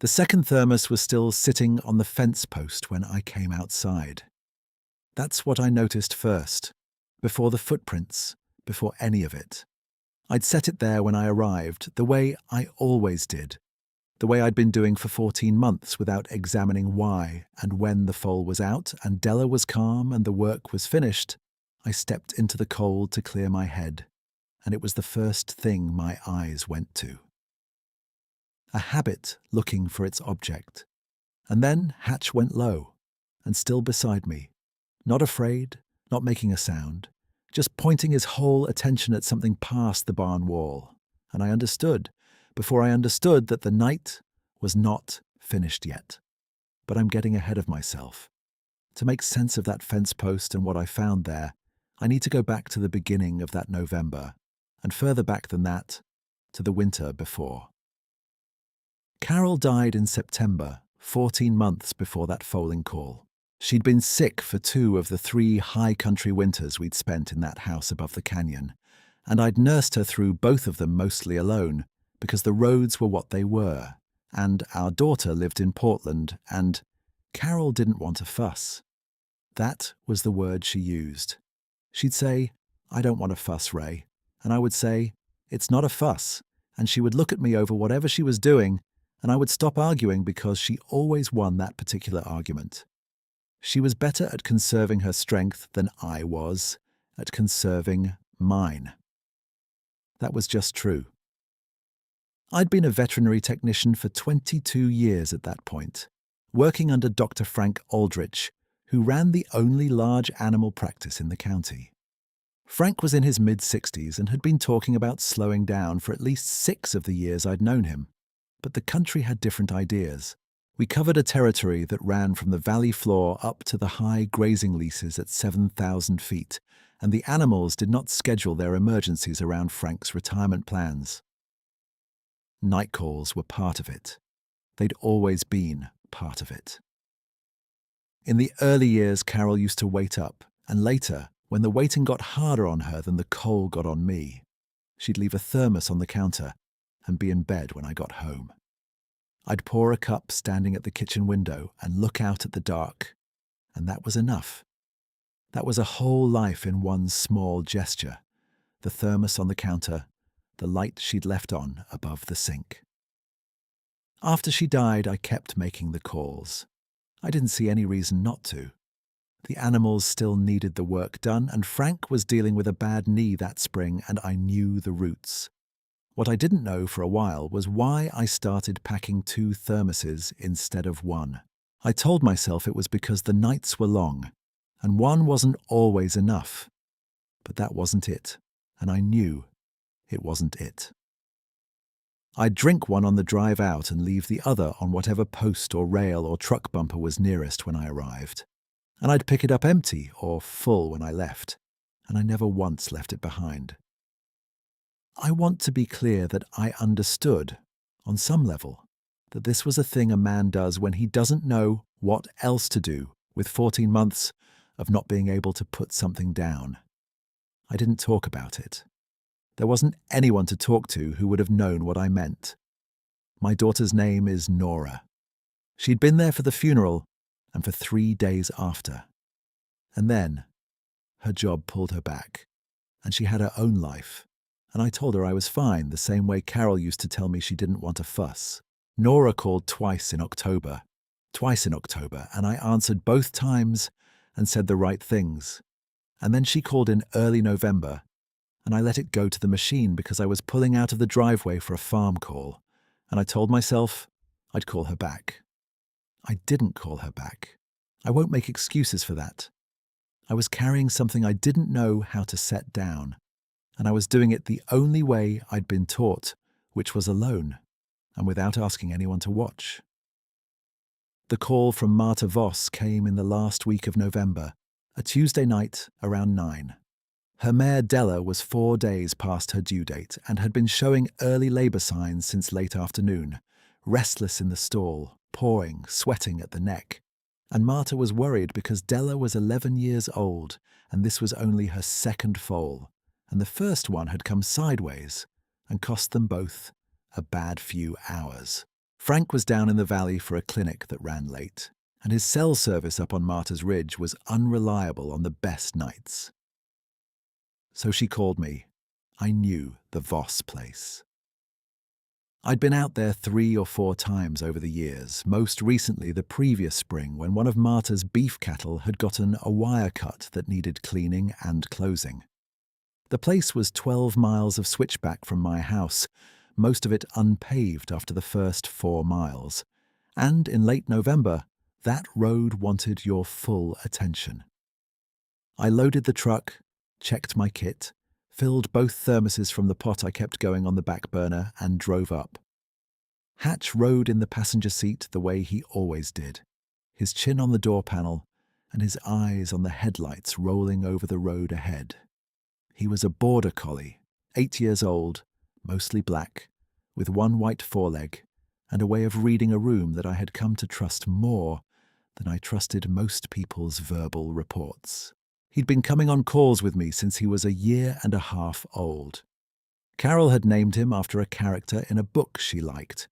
The second thermos was still sitting on the fence post when I came outside. That's what I noticed first, before the footprints, before any of it. I'd set it there when I arrived, the way I always did, the way I'd been doing for 14 months without examining why, and when the foal was out and Della was calm and the work was finished, I stepped into the cold to clear my head, and it was the first thing my eyes went to. A habit looking for its object. And then Hatch went low, and still beside me, not afraid, not making a sound, just pointing his whole attention at something past the barn wall. And I understood, before I understood, that the night was not finished yet. But I'm getting ahead of myself. To make sense of that fence post and what I found there, I need to go back to the beginning of that November, and further back than that, to the winter before. Carol died in September, 14 months before that foaling call. She'd been sick for 2 of the 3 high country winters we'd spent in that house above the canyon, and I'd nursed her through both of them mostly alone, because the roads were what they were, and our daughter lived in Portland, and Carol didn't want a fuss. That was the word she used. She'd say, "I don't want a fuss, Ray," and I would say, "It's not a fuss," and she would look at me over whatever she was doing, and I would stop arguing because she always won that particular argument. She was better at conserving her strength than I was at conserving mine. That was just true. I'd been a veterinary technician for 22 years at that point, working under Dr. Frank Aldrich, who ran the only large animal practice in the county. Frank was in his mid-60s and had been talking about slowing down for at least 6 of the years I'd known him. But the country had different ideas. We covered a territory that ran from the valley floor up to the high grazing leases at 7,000 feet, and the animals did not schedule their emergencies around Frank's retirement plans. Night calls were part of it. They'd always been part of it. In the early years, Carol used to wait up, and later, when the waiting got harder on her than the cold got on me, she'd leave a thermos on the counter and be in bed when I got home. I'd pour a cup standing at the kitchen window and look out at the dark, and that was enough. That was a whole life in one small gesture, the thermos on the counter, the light she'd left on above the sink. After she died, I kept making the calls. I didn't see any reason not to. The animals still needed the work done, and Frank was dealing with a bad knee that spring, and I knew the roots. What I didn't know for a while was why I started packing 2 thermoses instead of 1. I told myself it was because the nights were long, and 1 wasn't always enough. But that wasn't it, and I knew it wasn't it. I'd drink 1 on the drive out and leave the other on whatever post or rail or truck bumper was nearest when I arrived. And I'd pick it up empty or full when I left, and I never once left it behind. I want to be clear that I understood, on some level, that this was a thing a man does when he doesn't know what else to do with 14 months of not being able to put something down. I didn't talk about it. There wasn't anyone to talk to who would have known what I meant. My daughter's name is Nora. She'd been there for the funeral and for 3 days after. And then, her job pulled her back, and she had her own life. And I told her I was fine, the same way Carol used to tell me she didn't want a fuss. Nora called twice in October, and I answered both times and said the right things. And then she called in early November, and I let it go to the machine because I was pulling out of the driveway for a farm call, and I told myself I'd call her back. I didn't call her back. I won't make excuses for that. I was carrying something I didn't know how to set down, and I was doing it the only way I'd been taught, which was alone, and without asking anyone to watch. The call from Marta Voss came in the last week of November, a Tuesday night around 9. Her mare Della was 4 days past her due date and had been showing early labour signs since late afternoon, restless in the stall, pawing, sweating at the neck. And Marta was worried because Della was 11 years old, and this was only her second foal, and the first one had come sideways and cost them both a bad few hours. Frank was down in the valley for a clinic that ran late, and his cell service up on Martha's Ridge was unreliable on the best nights. So she called me. I knew the Voss place. I'd been out there 3 or 4 times over the years, most recently the previous spring when one of Martha's beef cattle had gotten a wire cut that needed cleaning and closing. The place was 12 miles of switchback from my house, most of it unpaved after the first 4 miles. And in late November, that road wanted your full attention. I loaded the truck, checked my kit, filled both thermoses from the pot I kept going on the back burner, and drove up. Hatch rode in the passenger seat the way he always did, his chin on the door panel and his eyes on the headlights rolling over the road ahead. He was a border collie, 8 years old, mostly black, with one white foreleg and a way of reading a room that I had come to trust more than I trusted most people's verbal reports. He'd been coming on calls with me since he was 1.5 years old. Carol had named him after a character in a book she liked,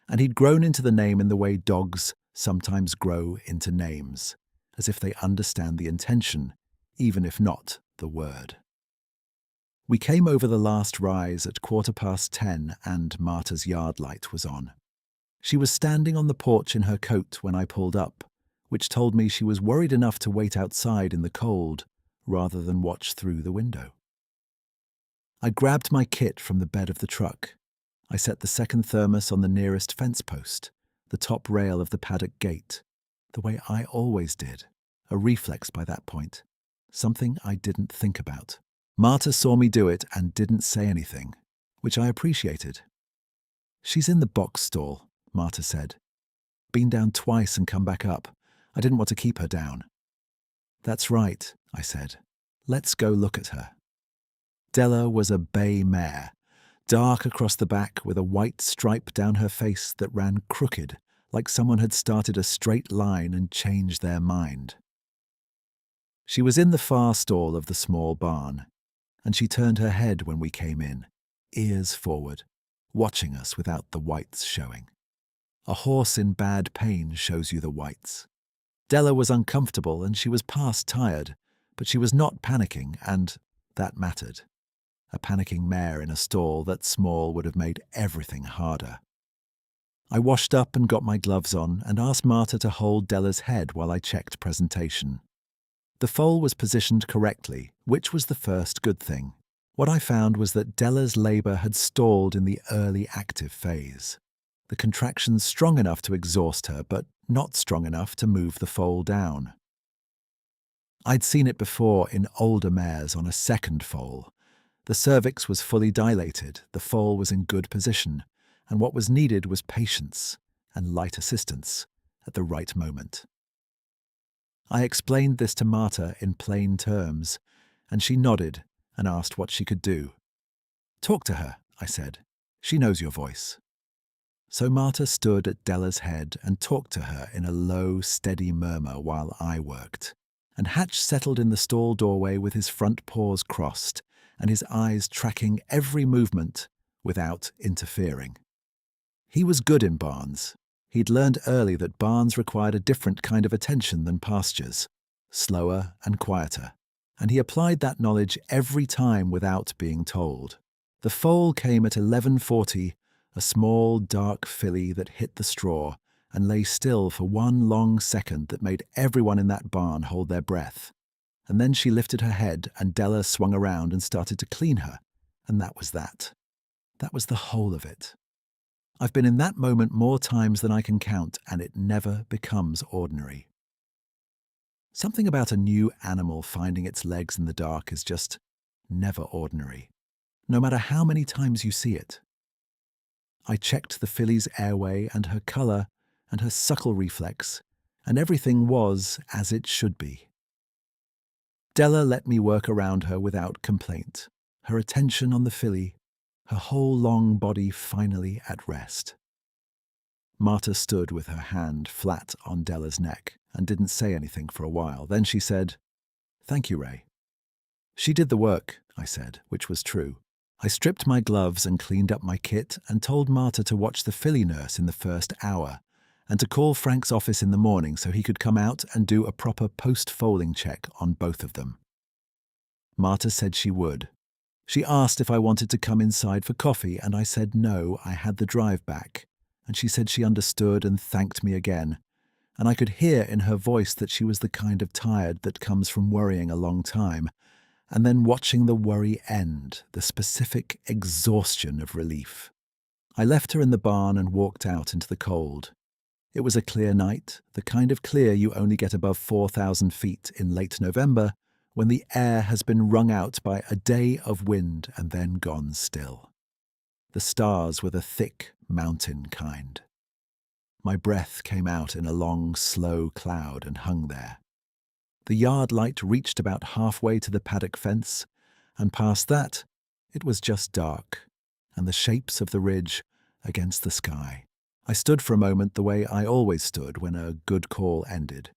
and he'd grown into the name in the way dogs sometimes grow into names, as if they understand the intention, even if not the word. We came over the last rise at 10:15 and Martha's yard light was on. She was standing on the porch in her coat when I pulled up, which told me she was worried enough to wait outside in the cold rather than watch through the window. I grabbed my kit from the bed of the truck. I set the second thermos on the nearest fence post, the top rail of the paddock gate, the way I always did, a reflex by that point, something I didn't think about. Martha saw me do it and didn't say anything, which I appreciated. "She's in the box stall," Martha said. "Been down twice and come back up. I didn't want to keep her down." "That's right," I said. "Let's go look at her." Della was a bay mare, dark across the back with a white stripe down her face that ran crooked, like someone had started a straight line and changed their mind. She was in the far stall of the small barn, and she turned her head when we came in, ears forward, watching us without the whites showing. A horse in bad pain shows you the whites. Della was uncomfortable and she was past tired, but she was not panicking, and that mattered. A panicking mare in a stall that small would have made everything harder. I washed up and got my gloves on and asked Martha to hold Della's head while I checked presentation. The foal was positioned correctly, which was the first good thing. What I found was that Della's labour had stalled in the early active phase. The contractions strong enough to exhaust her, but not strong enough to move the foal down. I'd seen it before in older mares on a second foal. The cervix was fully dilated, the foal was in good position, and what was needed was patience and light assistance at the right moment. I explained this to Martha in plain terms, and she nodded and asked what she could do. "Talk to her," I said. "She knows your voice." So Martha stood at Della's head and talked to her in a low, steady murmur while I worked, and Hatch settled in the stall doorway with his front paws crossed and his eyes tracking every movement without interfering. He was good in barns. He'd learned early that barns required a different kind of attention than pastures, slower and quieter, and he applied that knowledge every time without being told. The foal came at 11:40, a small, dark filly that hit the straw and lay still for one long second that made everyone in that barn hold their breath. And then she lifted her head and Della swung around and started to clean her, and that was that. That was the whole of it. I've been in that moment more times than I can count, and it never becomes ordinary. Something about a new animal finding its legs in the dark is just never ordinary, no matter how many times you see it. I checked the filly's airway and her colour and her suckle reflex, and everything was as it should be. Della let me work around her without complaint, her attention on the filly, her whole long body finally at rest. Martha stood with her hand flat on Della's neck and didn't say anything for a while. Then she said, "Thank you, Ray." "She did the work," I said, which was true. I stripped my gloves and cleaned up my kit and told Marta to watch the filly nurse in the first hour and to call Frank's office in the morning so he could come out and do a proper post-foaling check on both of them. Marta said she would. She asked if I wanted to come inside for coffee, and I said no, I had the drive back. And she said she understood and thanked me again. And I could hear in her voice that she was the kind of tired that comes from worrying a long time, and then watching the worry end, the specific exhaustion of relief. I left her in the barn and walked out into the cold. It was a clear night, the kind of clear you only get above 4,000 feet in late November, when the air has been wrung out by a day of wind and then gone still. The stars were the thick mountain kind. My breath came out in a long, slow cloud and hung there. The yard light reached about halfway to the paddock fence, and past that, it was just dark, and the shapes of the ridge against the sky. I stood for a moment the way I always stood when a good call ended,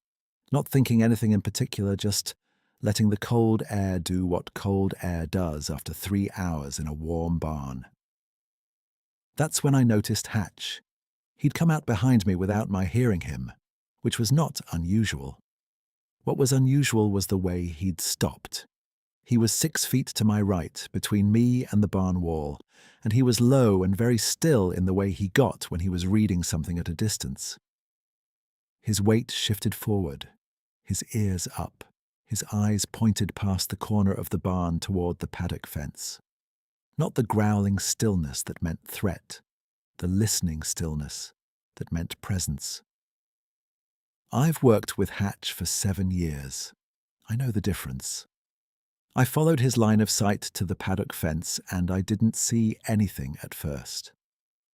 not thinking anything in particular, just letting the cold air do what cold air does after 3 hours in a warm barn. That's when I noticed Hatch. He'd come out behind me without my hearing him, which was not unusual. What was unusual was the way he'd stopped. He was 6 feet to my right, between me and the barn wall, and he was low and very still in the way he got when he was reading something at a distance. His weight shifted forward, his ears up, his eyes pointed past the corner of the barn toward the paddock fence. Not the growling stillness that meant threat, the listening stillness that meant presence. I've worked with Hatch for 7 years. I know the difference. I followed his line of sight to the paddock fence, and I didn't see anything at first.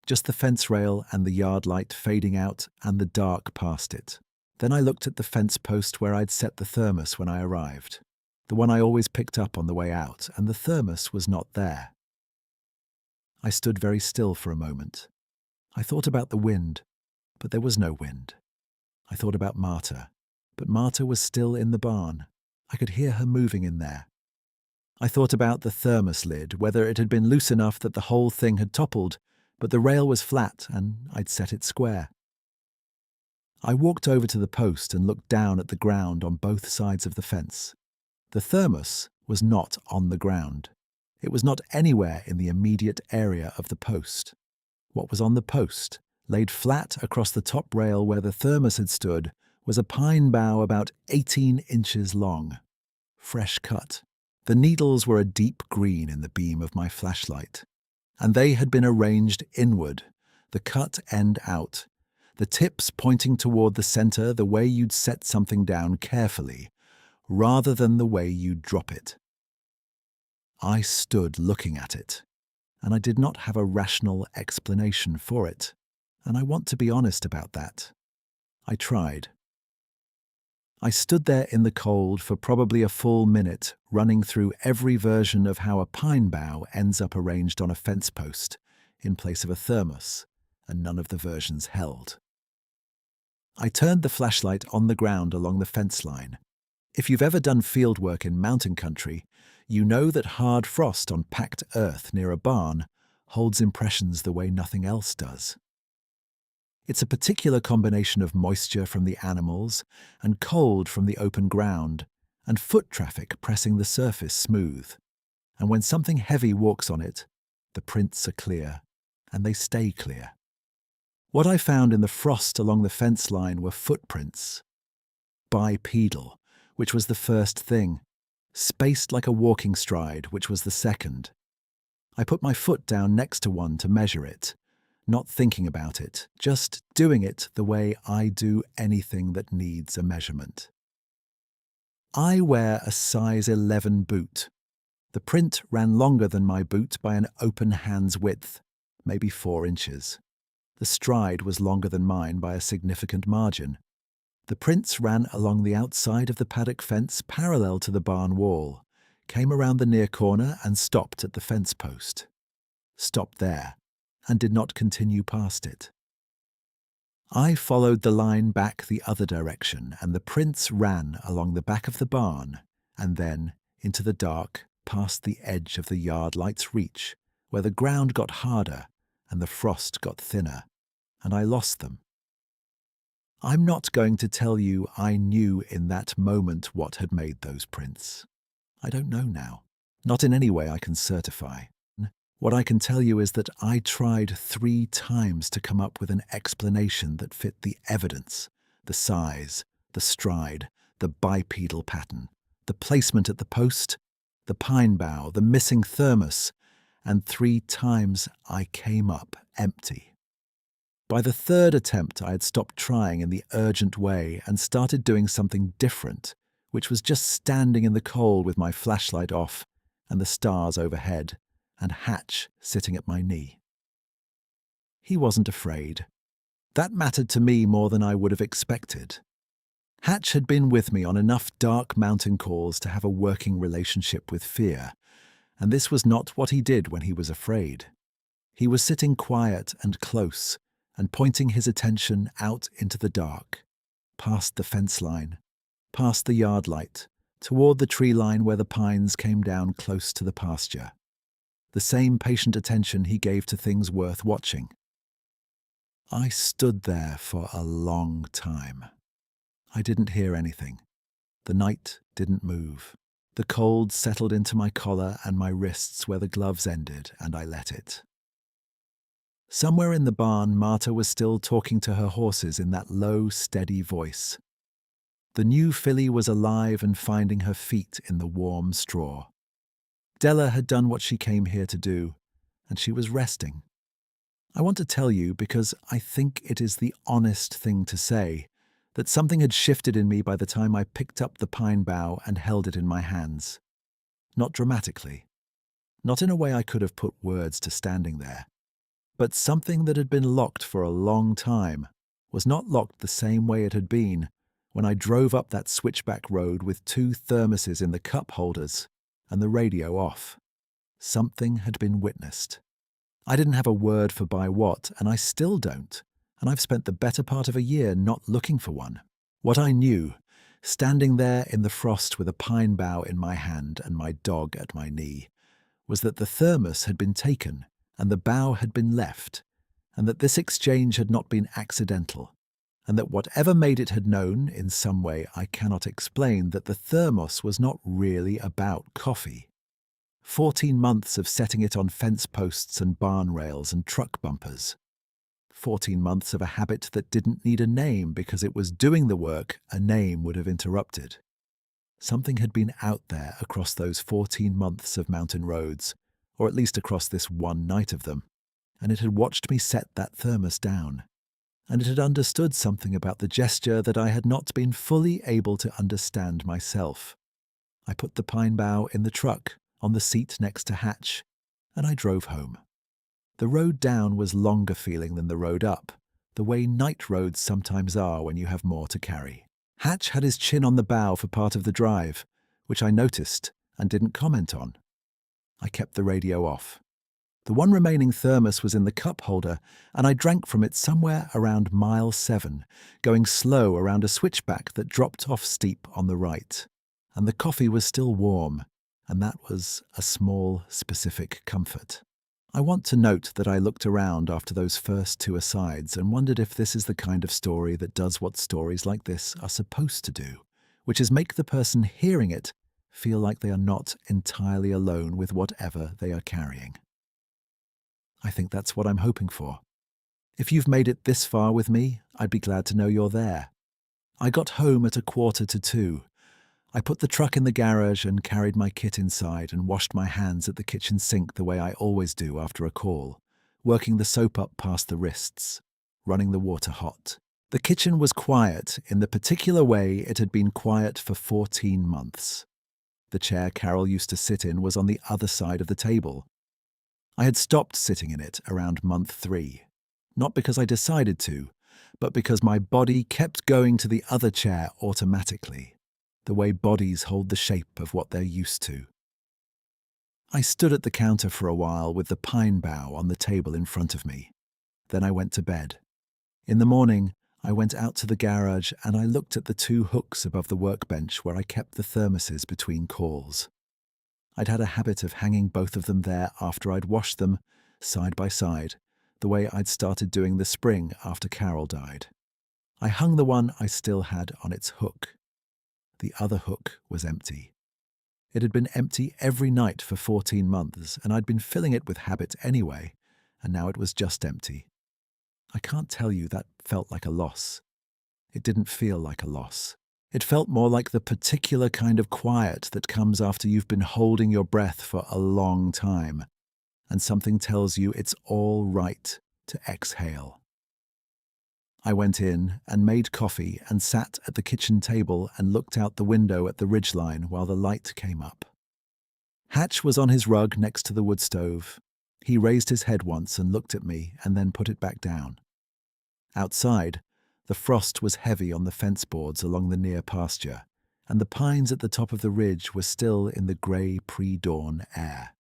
Just the fence rail and the yard light fading out and the dark past it. Then I looked at the fence post where I'd set the thermos when I arrived, the one I always picked up on the way out, and the thermos was not there. I stood very still for a moment. I thought about the wind, but there was no wind. I thought about Marta, but Marta was still in the barn. I could hear her moving in there. I thought about the thermos lid, whether it had been loose enough that the whole thing had toppled, but the rail was flat and I'd set it square. I walked over to the post and looked down at the ground on both sides of the fence. The thermos was not on the ground. It was not anywhere in the immediate area of the post. What was on the post, laid flat across the top rail where the thermos had stood, was a pine bough about 18 inches long. Fresh cut. The needles were a deep green in the beam of my flashlight, and they had been arranged inward, the cut end out, the tips pointing toward the center the way you'd set something down carefully, rather than the way you'd drop it. I stood looking at it, and I did not have a rational explanation for it, and I want to be honest about that. I tried. I stood there in the cold for probably a full minute, running through every version of how a pine bough ends up arranged on a fence post in place of a thermos, and none of the versions held. I turned the flashlight on the ground along the fence line. If you've ever done field work in mountain country, you know that hard frost on packed earth near a barn holds impressions the way nothing else does. It's a particular combination of moisture from the animals and cold from the open ground, and foot traffic pressing the surface smooth. And when something heavy walks on it, the prints are clear, and they stay clear. What I found in the frost along the fence line were footprints. Bipedal, which was the first thing. Spaced like a walking stride, which was the second. I put my foot down next to one to measure it, not thinking about it, just doing it the way I do anything that needs a measurement. I wear a size 11 boot. The print ran longer than my boot by an open hand's width, maybe 4 inches. The stride was longer than mine by a significant margin. The prints ran along the outside of the paddock fence parallel to the barn wall, came around the near corner and stopped at the fence post. Stopped there, and did not continue past it. I followed the line back the other direction, and the prints ran along the back of the barn, and then into the dark past the edge of the yard light's reach, where the ground got harder and the frost got thinner, and I lost them. I'm not going to tell you I knew in that moment what had made those prints. I don't know now. Not in any way I can certify. What I can tell you is that I tried 3 times to come up with an explanation that fit the evidence, the size, the stride, the bipedal pattern, the placement at the post, the pine bough, the missing thermos, and 3 times I came up empty. By the 3rd attempt, I had stopped trying in the urgent way and started doing something different, which was just standing in the cold with my flashlight off and the stars overhead, and Hatch sitting at my knee. He wasn't afraid. That mattered to me more than I would have expected. Hatch had been with me on enough dark mountain calls to have a working relationship with fear, and this was not what he did when he was afraid. He was sitting quiet and close, and pointing his attention out into the dark, past the fence line, past the yard light, toward the tree line where the pines came down close to the pasture. The same patient attention he gave to things worth watching. I stood there for a long time. I didn't hear anything. The night didn't move. The cold settled into my collar and my wrists where the gloves ended, and I let it. Somewhere in the barn, Marta was still talking to her horses in that low, steady voice. The new filly was alive and finding her feet in the warm straw. Della had done what she came here to do, and she was resting. I want to tell you, because I think it is the honest thing to say, that something had shifted in me by the time I picked up the pine bough and held it in my hands. Not dramatically. Not in a way I could have put words to standing there. But something that had been locked for a long time was not locked the same way it had been when I drove up that switchback road with 2 thermoses in the cup holders and the radio off. Something had been witnessed. I didn't have a word for by what, and I still don't, and I've spent the better part of a year not looking for one. What I knew, standing there in the frost with a pine bough in my hand and my dog at my knee, was that the thermos had been taken and the bough had been left, and that this exchange had not been accidental, and that whatever made it had known, in some way I cannot explain, that the thermos was not really about coffee. 14 months of setting it on fence posts and barn rails and truck bumpers. 14 months of a habit that didn't need a name because it was doing the work a name would have interrupted. Something had been out there across those 14 months of mountain roads, or at least across this one night of them, and it had watched me set that thermos down, and it had understood something about the gesture that I had not been fully able to understand myself. I put the pine bough in the truck, on the seat next to Hatch, and I drove home. The road down was longer feeling than the road up, the way night roads sometimes are when you have more to carry. Hatch had his chin on the bough for part of the drive, which I noticed and didn't comment on. I kept the radio off. The one remaining thermos was in the cup holder, and I drank from it somewhere around mile 7, going slow around a switchback that dropped off steep on the right. And the coffee was still warm, and that was a small, specific comfort. I want to note that I looked around after those first 2 asides and wondered if this is the kind of story that does what stories like this are supposed to do, which is make the person hearing it feel like they are not entirely alone with whatever they are carrying. I think that's what I'm hoping for. If you've made it this far with me, I'd be glad to know you're there. I got home at 1:45. I put the truck in the garage and carried my kit inside and washed my hands at the kitchen sink the way I always do after a call, working the soap up past the wrists, running the water hot. The kitchen was quiet in the particular way it had been quiet for 14 months. The chair Carol used to sit in was on the other side of the table. I had stopped sitting in it around month 3, not because I decided to, but because my body kept going to the other chair automatically, the way bodies hold the shape of what they're used to. I stood at the counter for a while with the pine bough on the table in front of me. Then I went to bed. In the morning, I went out to the garage and I looked at the 2 hooks above the workbench where I kept the thermoses between calls. I'd had a habit of hanging both of them there after I'd washed them, side by side, the way I'd started doing the spring after Carol died. I hung the one I still had on its hook. The other hook was empty. It had been empty every night for 14 months, and I'd been filling it with habit anyway, and now it was just empty. I can't tell you that felt like a loss. It didn't feel like a loss. It felt more like the particular kind of quiet that comes after you've been holding your breath for a long time, and something tells you it's all right to exhale. I went in and made coffee and sat at the kitchen table and looked out the window at the ridgeline while the light came up. Hatch was on his rug next to the wood stove. He raised his head once and looked at me and then put it back down. Outside, the frost was heavy on the fence boards along the near pasture, and the pines at the top of the ridge were still in the grey pre-dawn air.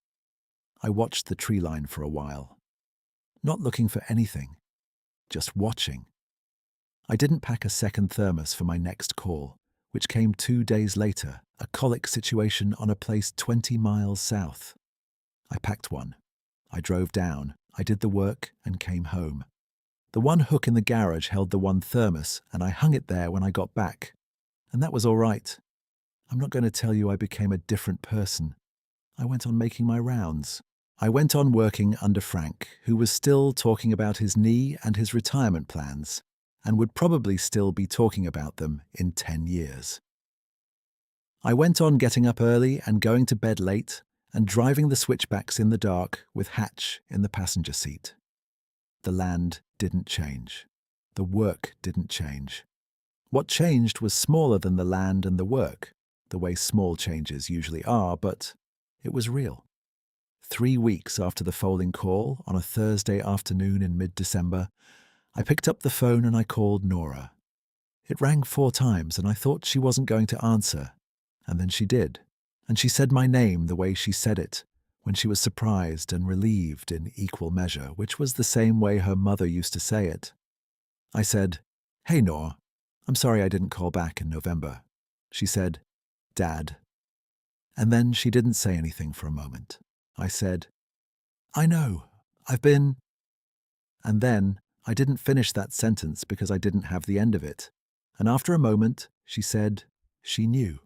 I watched the tree line for a while, not looking for anything, just watching. I didn't pack a second thermos for my next call, which came 2 days later, a colic situation on a place 20 miles south. I packed one. I drove down, I did the work, and came home. The one hook in the garage held the one thermos, and I hung it there when I got back. And that was all right. I'm not going to tell you I became a different person. I went on making my rounds. I went on working under Frank, who was still talking about his knee and his retirement plans, and would probably still be talking about them in 10 years. I went on getting up early and going to bed late, and driving the switchbacks in the dark with Hatch in the passenger seat. The land didn't change. The work didn't change. What changed was smaller than the land and the work, the way small changes usually are, but it was real. 3 weeks after the Foaling call, on a Thursday afternoon in mid-December, I picked up the phone and I called Nora. It rang 4 times and I thought she wasn't going to answer, and then she did, and she said my name the way she said it, when she was surprised and relieved in equal measure, which was the same way her mother used to say it. I said, "Hey, Nor, I'm sorry I didn't call back in November." She said, "Dad." And then she didn't say anything for a moment. I said, "I know, I've been..." And then I didn't finish that sentence because I didn't have the end of it. And after a moment, she said she knew.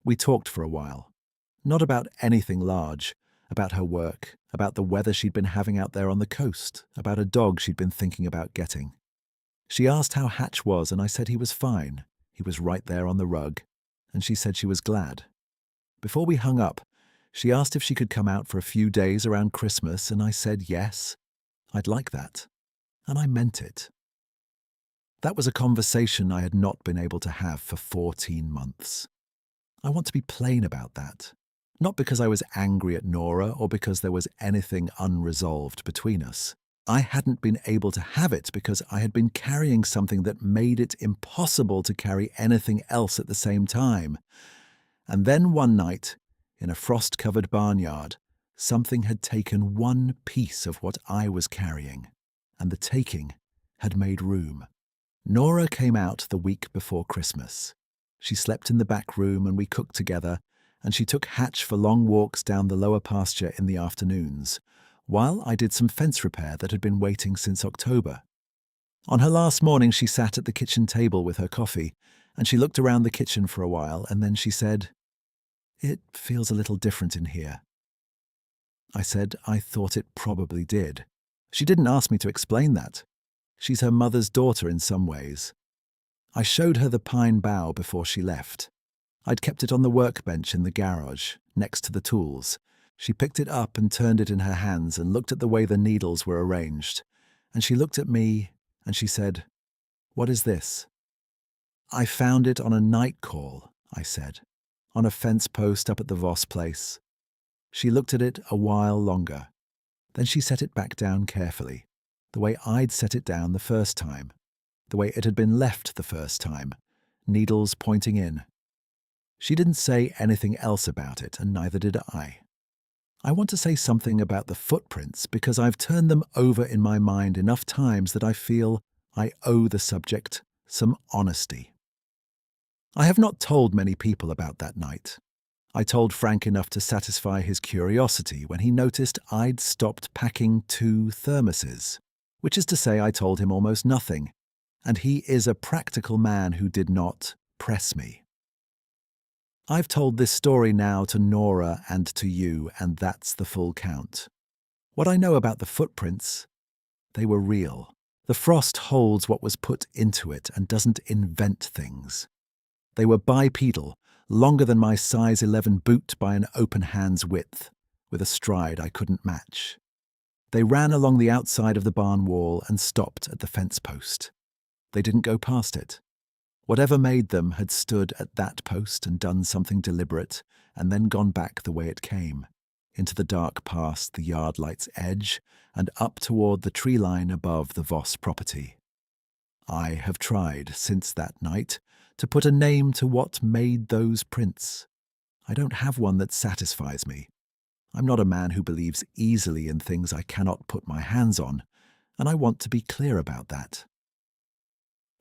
We talked for a while. Not about anything large, about her work, about the weather she'd been having out there on the coast, about a dog she'd been thinking about getting. She asked how Hatch was, and I said he was fine. He was right there on the rug, and she said she was glad. Before we hung up, she asked if she could come out for a few days around Christmas, and I said yes, I'd like that. And I meant it. That was a conversation I had not been able to have for 14 months. I want to be plain about that. Not because I was angry at Nora or because there was anything unresolved between us. I hadn't been able to have it because I had been carrying something that made it impossible to carry anything else at the same time. And then one night, in a frost-covered barnyard, something had taken one piece of what I was carrying, and the taking had made room. Nora came out the week before Christmas. She slept in the back room and we cooked together, and she took Hatch for long walks down the lower pasture in the afternoons, while I did some fence repair that had been waiting since October. On her last morning, she sat at the kitchen table with her coffee, and she looked around the kitchen for a while, and then she said, "It feels a little different in here." I said I thought it probably did. She didn't ask me to explain that. She's her mother's daughter in some ways. I showed her the pine bough before she left. I'd kept it on the workbench in the garage, next to the tools. She picked it up and turned it in her hands and looked at the way the needles were arranged. And she looked at me and she said, "What is this?" "I found it on a night call," I said, "on a fence post up at the Voss place." She looked at it a while longer. Then she set it back down carefully, the way I'd set it down the first time, the way it had been left the first time, needles pointing in. She didn't say anything else about it, and neither did I. I want to say something about the footprints because I've turned them over in my mind enough times that I feel I owe the subject some honesty. I have not told many people about that night. I told Frank enough to satisfy his curiosity when he noticed I'd stopped packing 2 thermoses, which is to say I told him almost nothing, and he is a practical man who did not press me. I've told this story now to Nora and to you, and that's the full count. What I know about the footprints, they were real. The frost holds what was put into it and doesn't invent things. They were bipedal, longer than my size 11 boot by an open hand's width, with a stride I couldn't match. They ran along the outside of the barn wall and stopped at the fence post. They didn't go past it. Whatever made them had stood at that post and done something deliberate, and then gone back the way it came, into the dark past the yard light's edge and up toward the tree line above the Voss property. I have tried, since that night, to put a name to what made those prints. I don't have one that satisfies me. I'm not a man who believes easily in things I cannot put my hands on, and I want to be clear about that.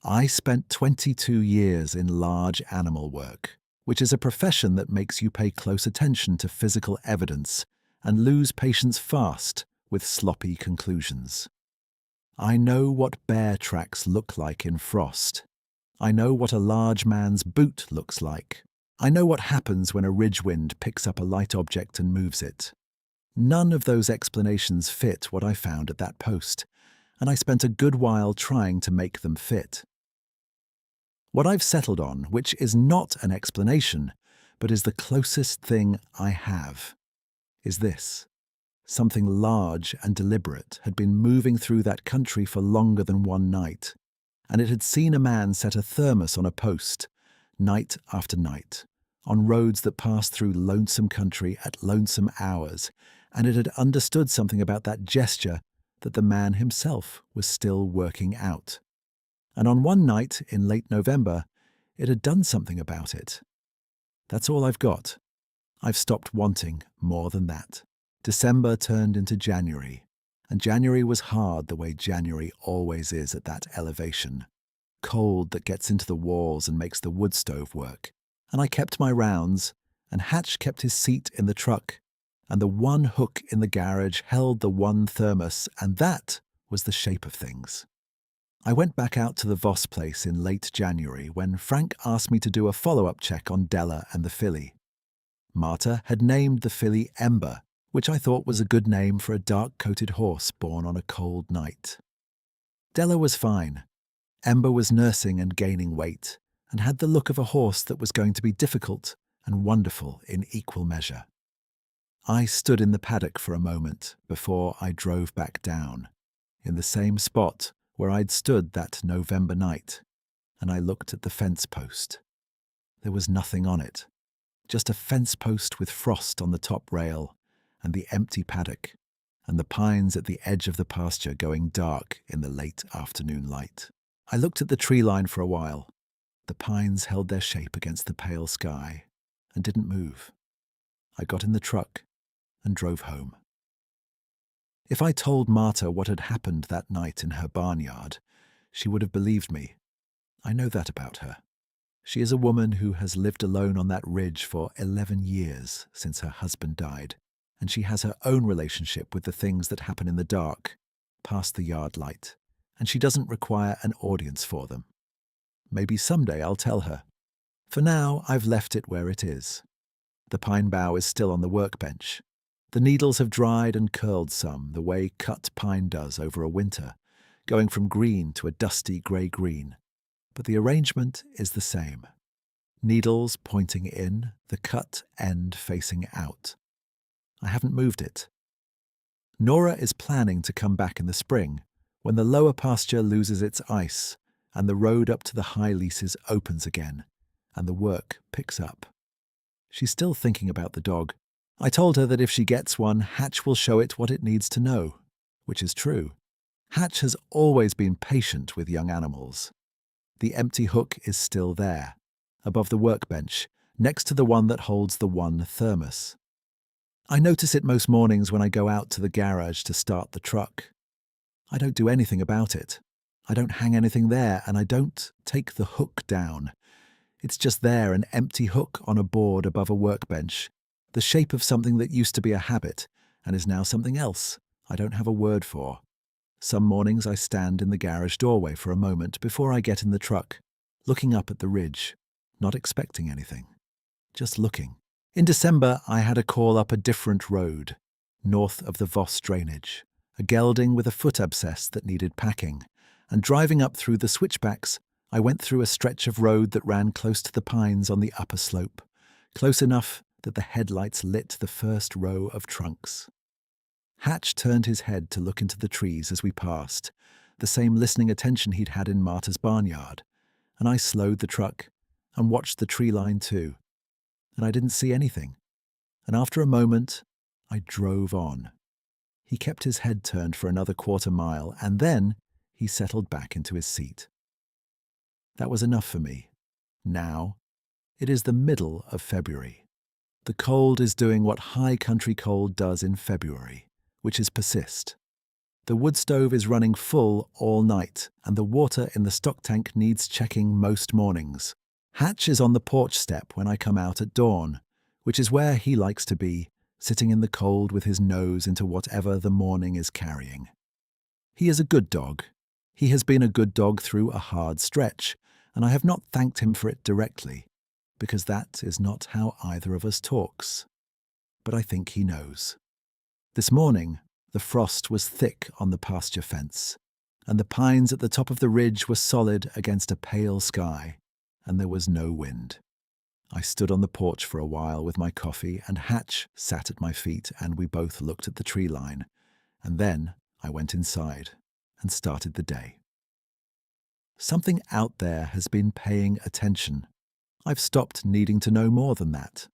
I spent 22 years in large animal work, which is a profession that makes you pay close attention to physical evidence and lose patience fast with sloppy conclusions. I know what bear tracks look like in frost. I know what a large man's boot looks like. I know what happens when a ridge wind picks up a light object and moves it. None of those explanations fit what I found at that post, and I spent a good while trying to make them fit. What I've settled on, which is not an explanation, but is the closest thing I have, is this. Something large and deliberate had been moving through that country for longer than one night, and it had seen a man set a thermos on a post, night after night, on roads that passed through lonesome country at lonesome hours, and it had understood something about that gesture that the man himself was still working out. And on one night in late November, it had done something about it. That's all I've got. I've stopped wanting more than that. December turned into January, and January was hard the way January always is at that elevation. Cold that gets into the walls and makes the wood stove work. And I kept my rounds, and Hatch kept his seat in the truck, and the one hook in the garage held the one thermos, and that was the shape of things. I went back out to the Voss place in late January when Frank asked me to do a follow-up check on Della and the filly. Marta had named the filly Ember, which I thought was a good name for a dark-coated horse born on a cold night. Della was fine. Ember was nursing and gaining weight, and had the look of a horse that was going to be difficult and wonderful in equal measure. I stood in the paddock for a moment before I drove back down, in the same spot where I'd stood that November night, and I looked at the fence post. There was nothing on it, just a fence post with frost on the top rail, and the empty paddock, and the pines at the edge of the pasture going dark in the late afternoon light. I looked at the tree line for a while. The pines held their shape against the pale sky and didn't move. I got in the truck and drove home. If I told Marta what had happened that night in her barnyard, she would have believed me. I know that about her. She is a woman who has lived alone on that ridge for 11 years since her husband died, and she has her own relationship with the things that happen in the dark, past the yard light, and she doesn't require an audience for them. Maybe someday I'll tell her. For now, I've left it where it is. The pine bough is still on the workbench. The needles have dried and curled some, the way cut pine does over a winter, going from green to a dusty grey-green. But the arrangement is the same. Needles pointing in, the cut end facing out. I haven't moved it. Nora is planning to come back in the spring, when the lower pasture loses its ice, and the road up to the high leases opens again, and the work picks up. She's still thinking about the dog. I told her that if she gets one, Hatch will show it what it needs to know, which is true. Hatch has always been patient with young animals. The empty hook is still there, above the workbench, next to the one that holds the one thermos. I notice it most mornings when I go out to the garage to start the truck. I don't do anything about it. I don't hang anything there, and I don't take the hook down. It's just there, an empty hook on a board above a workbench, the shape of something that used to be a habit and is now something else I don't have a word for. Some mornings I stand in the garage doorway for a moment before I get in the truck, looking up at the ridge, not expecting anything, just looking. In December, I had a call up a different road, north of the Voss drainage, a gelding with a foot abscess that needed packing, and driving up through the switchbacks, I went through a stretch of road that ran close to the pines on the upper slope, close enough that the headlights lit the first row of trunks. Hatch turned his head to look into the trees as we passed, the same listening attention he'd had in Marta's barnyard, and I slowed the truck and watched the tree line too, and I didn't see anything. And after a moment, I drove on. He kept his head turned for another quarter-mile, and then he settled back into his seat. That was enough for me. Now, it is the middle of February. The cold is doing what high country cold does in February, which is persist. The wood stove is running full all night, and the water in the stock tank needs checking most mornings. Hatch is on the porch step when I come out at dawn, which is where he likes to be, sitting in the cold with his nose into whatever the morning is carrying. He is a good dog. He has been a good dog through a hard stretch, and I have not thanked him for it directly, because that is not how either of us talks. But I think he knows. This morning, the frost was thick on the pasture fence, and the pines at the top of the ridge were solid against a pale sky, and there was no wind. I stood on the porch for a while with my coffee, and Hatch sat at my feet, and we both looked at the tree line, and then I went inside and started the day. Something out there has been paying attention. I've stopped needing to know more than that.